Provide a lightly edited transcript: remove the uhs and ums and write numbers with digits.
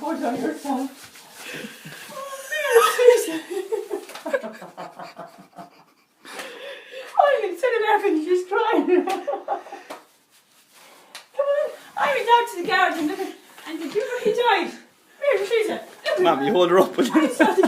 put on yourself. I'm sitting there thinking she's crying. Come on. I went down to the garage and looked at, and did you know he died? Where's Teresa? Mum, you hold her up. I saw the